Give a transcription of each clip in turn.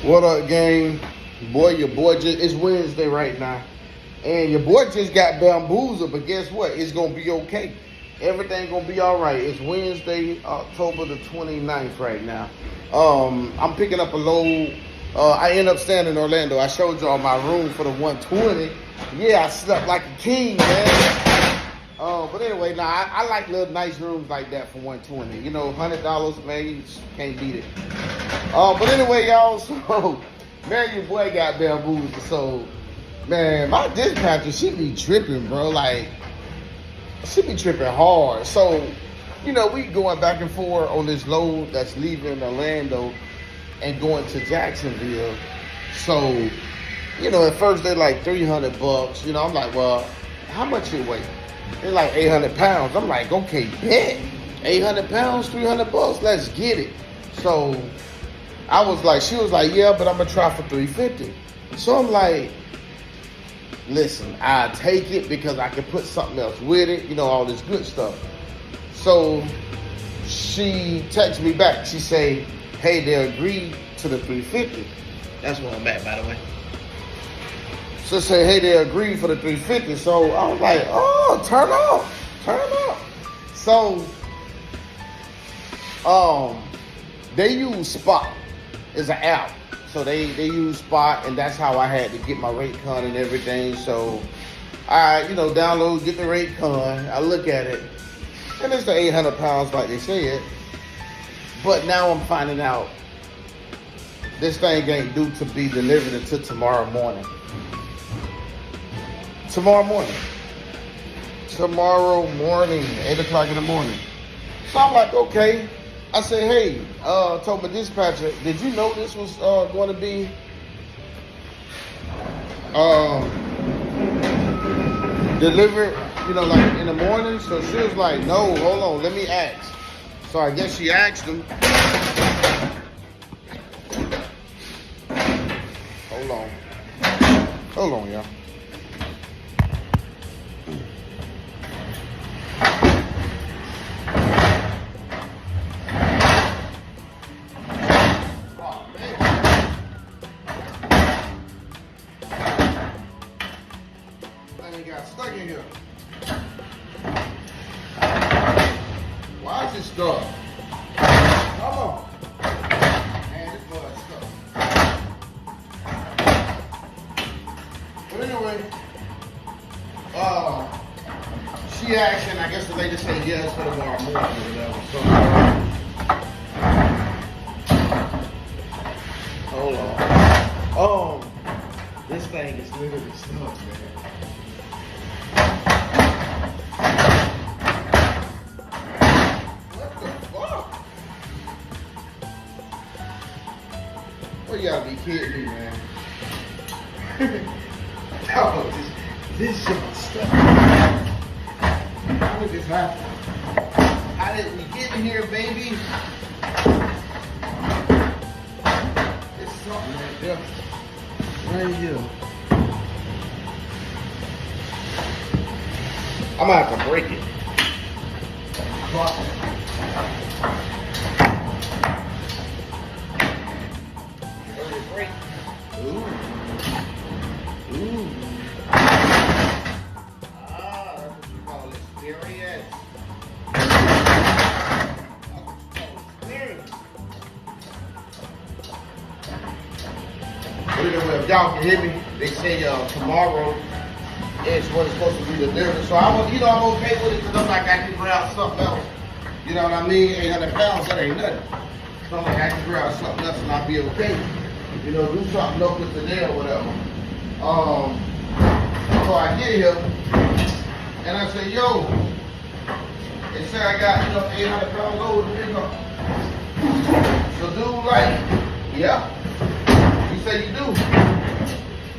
What up, gang? Boy, your boy just, it's Wednesday right now. And your boy just got bamboozled, but guess what? It's gonna be okay. Everything gonna be all right. It's Wednesday, October the 29th right now. I'm picking up a load. I end up staying in Orlando. I showed y'all my room for the 120. Yeah, I slept like a king, man. But anyway, I like little nice rooms like that for 120. You know, $100, man, you just can't beat it. But anyway, y'all, so, man, your boy got bamboozled. So, man, my dispatcher, she be tripping, bro. Like, she be tripping hard. So, you know, we going back and forth on this load that's leaving Orlando and going to Jacksonville. So, you know, at first they're like $300. You know, I'm like, well, how much it weigh? They're like 800 pounds. I'm like, okay, bet. 800 pounds, $300, let's get it. So I was like, she was like, yeah, but I'm gonna try for 350. So I'm like, listen, I'll take it because I can put something else with it, you know, all this good stuff. So she texts me back. She say, hey, they agreed to the 350. That's where I'm at, by the way. So say, hey, they agreed for the 350. So I was like, oh, turn off. So they use Spot. It's an app. So they use Spot, and that's how I had to get my rate con and everything. So I, you know, download, get the rate con. I look at it, and it's the 800 pounds like they said. But now I'm finding out this thing ain't due to be delivered until tomorrow morning. Tomorrow morning, 8 o'clock in the morning. So I'm like, okay. I say, hey, told my dispatcher, did you know this was going to be delivered, you know, like in the morning? So she was like, no, hold on, let me ask. So I guess she asked him. Hold on, y'all. Got stuck in here. Why is it stuck? Come on. Man, this boy is stuck. But anyway, she asked, and I guess the lady said yes for tomorrow morning or whatever. So, hold on. This thing is literally stuck, man. You gotta be kidding me, man. Dog, this shit is stuck. How did this happen? How did we get in here, baby? It's something right there. Right here. I'm gonna have to break it. Ooh. Ah, that's what you call experience. Anyway, if y'all can hear me, they say tomorrow is when it's supposed to be delivered. So I'm okay with it because I'm like, I can grab something else. You know what I mean? 800 pounds, that ain't nothing. So I'm like, I can grab something else and I'll be okay. You know, do something local today or whatever. So I get here, and I say, yo, they say I got, 800 pound load to pick up. So dude like, yeah. He say you do.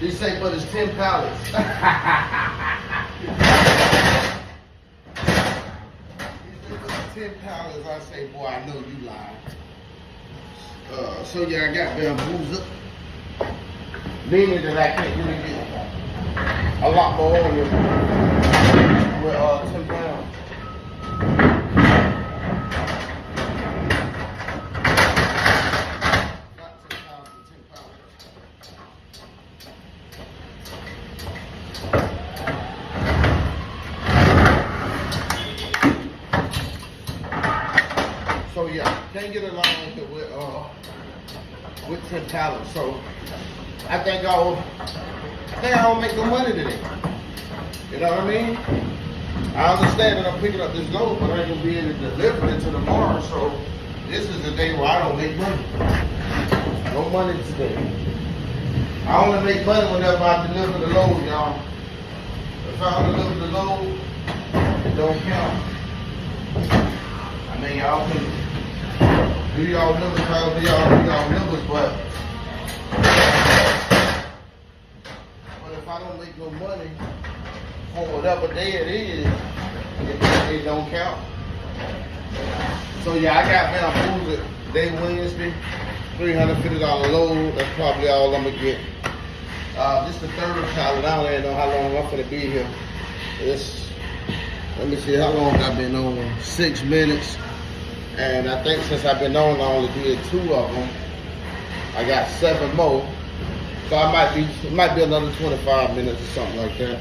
He say, but it's 10 pallets. He said, but it's 10 pallets. I say, boy, I know you lying. So yeah, I got bamboozled, meaning that I can't really get a lot more on with 10 pounds. Not 10 pounds, but 10 pounds. can't get along with 10 pallets. So I think I don't make no money today. You know what I mean? I understand that I'm picking up this load, but I ain't gonna be able to deliver it until tomorrow. So this is the day where I don't make money. No money today. I only make money whenever I deliver the load, y'all. If I don't deliver the load, it don't count. I mean, y'all can do y'all numbers, probably do y'all numbers, but if I don't make no money on whatever day it is, it don't count. So yeah, I got bamboozled day Wednesday, $350 load. That's probably all I'm gonna get. This is the third pallet. I don't even know how long I'm gonna be here. Let me see how long I've been on. 6 minutes. And I think since I've been on, I only did 2 of them. I got 7 more. So it might be another 25 minutes or something like that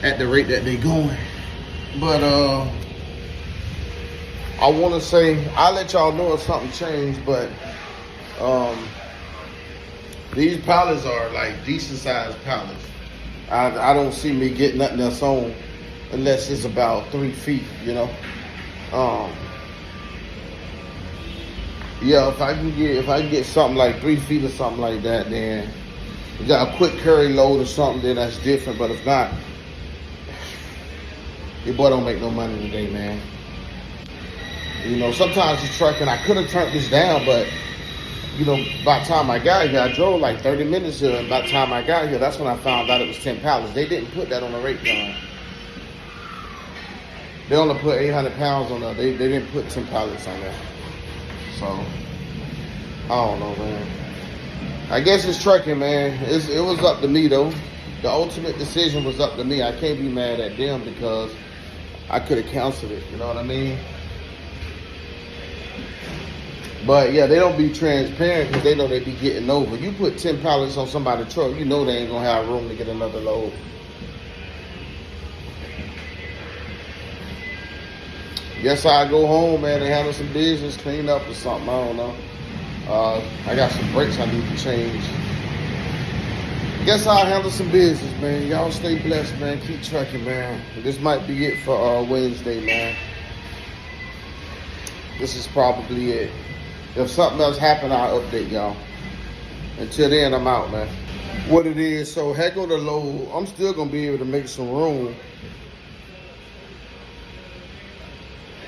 at the rate that they going. But I want to say, I'll let y'all know if something changed, but these pallets are like decent sized pallets. I don't see me getting nothing else on unless it's about 3 feet, you know. Yeah, if I can get something like 3 feet or something like that, then you got a quick curry load or something, then that's different. But if not, your boy don't make no money today, man. You know, sometimes he's trucking. I could have turned this down, but you know, by the time I got here, I drove like 30 minutes here, and by the time I got here, that's when I found out it was 10 pallets. They didn't put that on the rate card. They only put 800 pounds on there. They didn't put 10 pallets on there. So, I don't know, man. I guess it's trucking, man. It was up to me, though. The ultimate decision was up to me. I can't be mad at them because I could have canceled it. You know what I mean? But, yeah, they don't be transparent because they know they be getting over. You put 10 pallets on somebody's truck, you know they ain't going to have room to get another load. Guess I go home, man, and handle some business, clean up or something. I don't know. I got some brakes I need to change. Guess I'll handle some business, man. Y'all stay blessed, man. Keep trucking, man. This might be it for Wednesday, man. This is probably it. If something else happen, I'll update y'all. Until then, I'm out, man. What it is, so heck on the load, I'm still going to be able to make some room.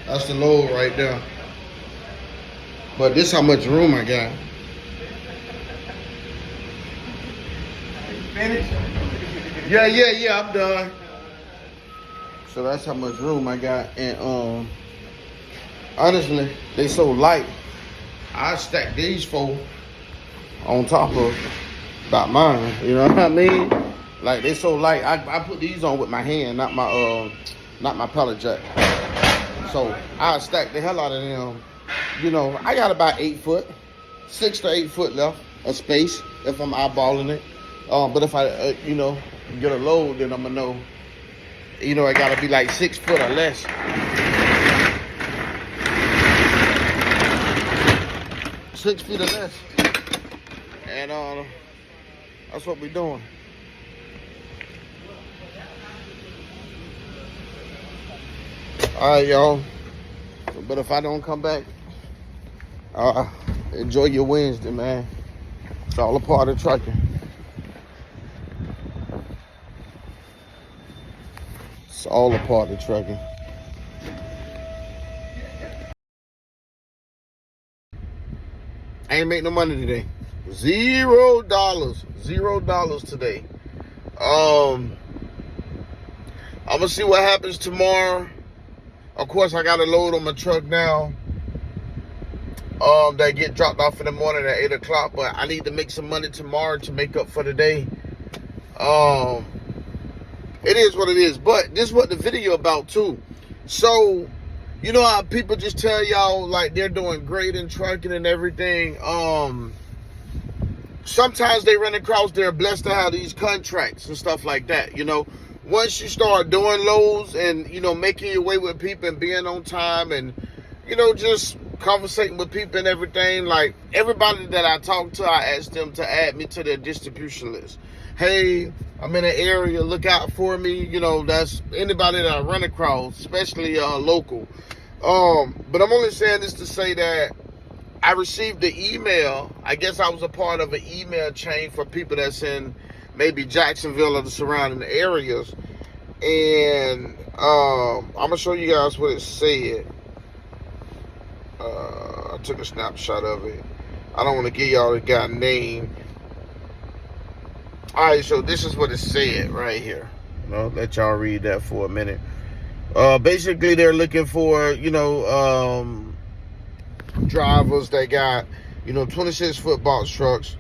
That's the load right there. But this how much room I got. Finished? Yeah, I'm done. So that's how much room I got. And honestly, they so light. I stack these 4 on top of about mine. You know what I mean? Like they so light. I put these on with my hand, not my pallet jack. So I stack the hell out of them. You know, I got about 8 foot, 6 to 8 foot left of space if I'm eyeballing it. But if I, you know, get a load, then I'm gonna know. You know, it gotta be like 6 foot or less. 6 feet or less. And that's what we're doing. All right, y'all. But if I don't come back, enjoy your Wednesday, man. It's all a part of trucking. It's all a part of trucking. I ain't make no money today. $0. $0 today. I'm gonna see what happens tomorrow. Of course, I got a load on my truck now. That get dropped off in the morning at 8 o'clock. But I need to make some money tomorrow to make up for the day. It is what it is. But this is what the video about too. So, you know how people just tell y'all like they're doing great in trucking and everything. Sometimes they run across, they're blessed to have these contracts and stuff like that, you know. Once you start doing loads and, you know, making your way with people and being on time and, you know, just conversating with people and everything, like everybody that I talk to, I ask them to add me to their distribution list. Hey, I'm in an area, look out for me. You know, that's anybody that I run across, especially local. But I'm only saying this to say that I received the email. I guess I was a part of an email chain for people that's in maybe Jacksonville or the surrounding areas. And I'm going to show you guys what it said. I took a snapshot of it. I don't want to give y'all the guy name. Alright, so this is what it said right here. I'll let y'all read that for a minute. Basically, they're looking for, drivers that got, 26-foot box trucks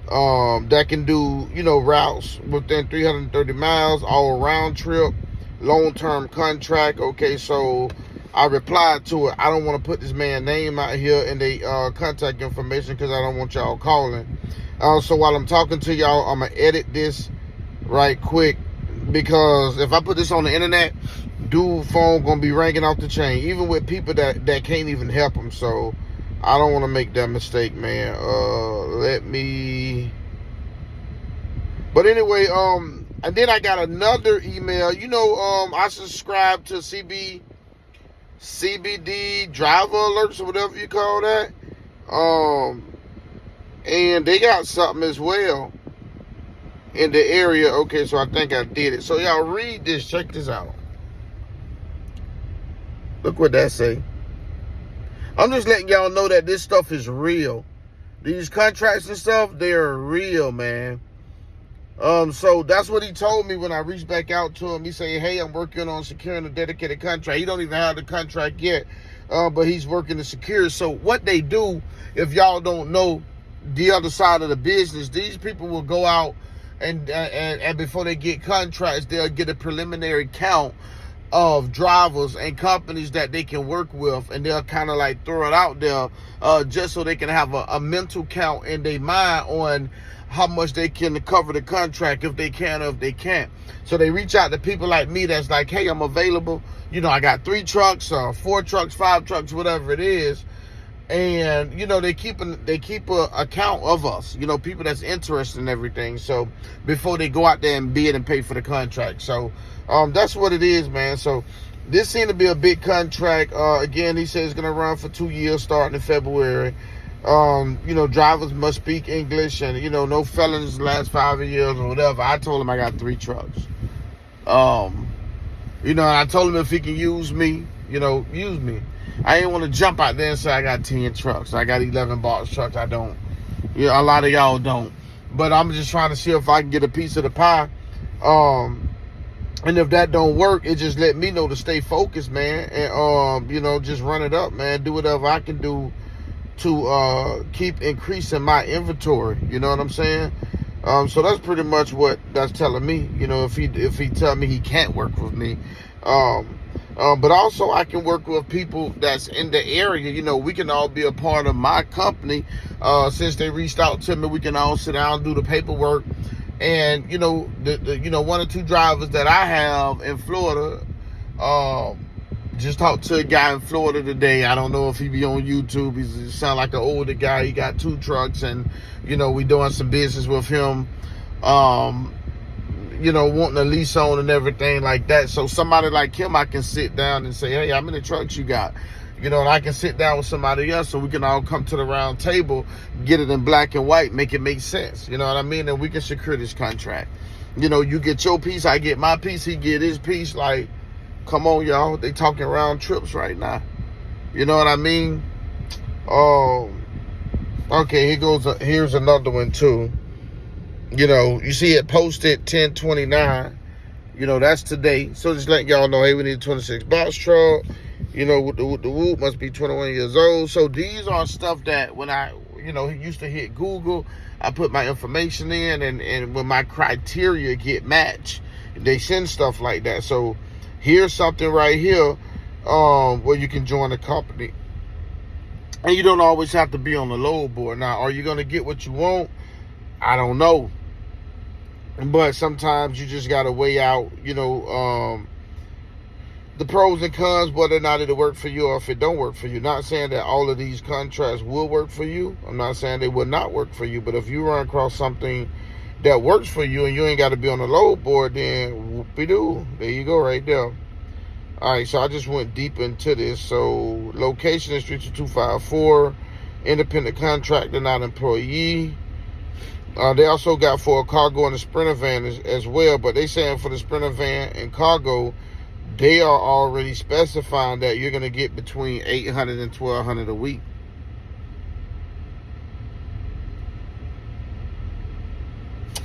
that can do, routes within 330 miles, all round trip, long-term contract. Okay, so I replied to it. I don't want to put this man's name out here and they contact information because I don't want y'all calling. So while I'm talking to y'all, I'm going to edit this right quick, because if I put this on the internet, dude phone going to be ringing off the chain, even with people that can't even help him. So I don't want to make that mistake, man. But anyway, and then I got another email. I subscribe to CBD driver alerts or whatever you call that. And they got something as well in the area. Okay, so I think I did it. So y'all read this. Check this out. Look what that say. I'm just letting y'all know that this stuff is real. These contracts and stuff, they're real, man. So that's what he told me when I reached back out to him. He said, hey, I'm working on securing a dedicated contract. He don't even have the contract yet, but he's working to secure. So what they do, if y'all don't know the other side of the business, these people will go out and before they get contracts, they'll get a preliminary count of drivers and companies that they can work with, and they'll kind of like throw it out there just so they can have a mental count in their mind on how much they can cover the contract, if they can or if they can't. So they reach out to people like me that's like, hey, I'm available. I got 3 trucks or 4 trucks, 5 trucks, whatever it is. And they keep a account of us, people that's interested in everything, so before they go out there and bid and pay for the contract. So that's what it is, man. So this seemed to be a big contract. Again, he says it's gonna run for 2 years starting in February. Drivers must speak English, and no felons the last 5 years or whatever. I told him I got 3 trucks. I told him if he can use me, use me. I ain't want to jump out there and say I got 10 trucks. I got 11 box trucks. I don't. A lot of y'all don't. But I'm just trying to see if I can get a piece of the pie. And if that don't work, it just let me know to stay focused, man. And, just run it up, man. Do whatever I can do to keep increasing my inventory. You know what I'm saying? So that's pretty much what that's telling me. If he tell me he can't work with me. But also I can work with people that's in the area. We can all be a part of my company. Since they reached out to me, we can all sit down and do the paperwork. And, the 1 or 2 drivers that I have in Florida, just talked to a guy in Florida today. I don't know if he be on YouTube. He sound like an older guy. He got 2 trucks, and, we doing some business with him. Wanting a lease on and everything like that. So somebody like him, I can sit down and say, hey, how many trucks you got? And I can sit down with somebody else so we can all come to the round table, get it in black and white, make it make sense. You know what I mean? And we can secure this contract. You get your piece, I get my piece, he get his piece. Like, come on, y'all. They talking round trips right now. You know what I mean? Okay, here's another one too. You see it posted 10/29. That's today. So just letting y'all know, hey, we need a 26 box truck. With the wood must be 21 years old. So these are stuff that when I, used to hit Google, I put my information in, and when my criteria get matched, they send stuff like that. So here's something right here where you can join a company. And you don't always have to be on the load board. Now, are you going to get what you want? I don't know. But sometimes you just got to weigh out, the pros and cons, whether or not it'll work for you or if it don't work for you. Not saying that all of these contracts will work for you. I'm not saying they will not work for you. But if you run across something that works for you and you ain't got to be on the load board, then whoopie-doo. There you go right there. All right, so I just went deep into this. So location is 32254. Independent contractor, not employee. They also got for a cargo and a Sprinter van as well. But they saying for the Sprinter van and cargo, they are already specifying that you're going to get between $800 and $1,200 a week.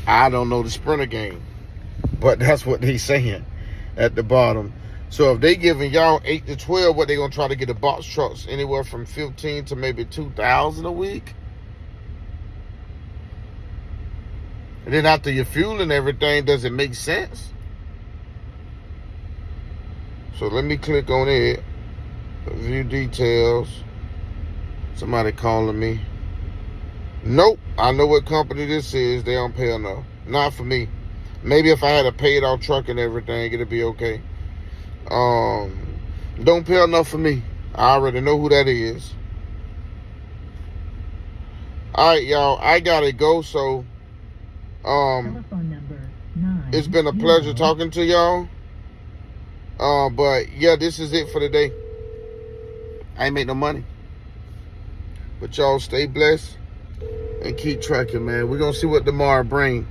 I don't know the Sprinter game, but that's what they saying at the bottom. So if they giving y'all 8 to 12, what they going to try to get the box trucks anywhere from 15 to maybe 2,000 a week? And then after your fuel and everything, does it make sense? So let me click on it. View details. Somebody calling me. Nope. I know what company this is. They don't pay enough. Not for me. Maybe if I had a paid out truck and everything, it'd be okay. Don't pay enough for me. I already know who that is. Alright, y'all. I gotta go, so it's been a pleasure talking to y'all. But yeah, this is it for the day. I ain't make no money. But y'all stay blessed and keep tracking, man. We're gonna see what tomorrow brings.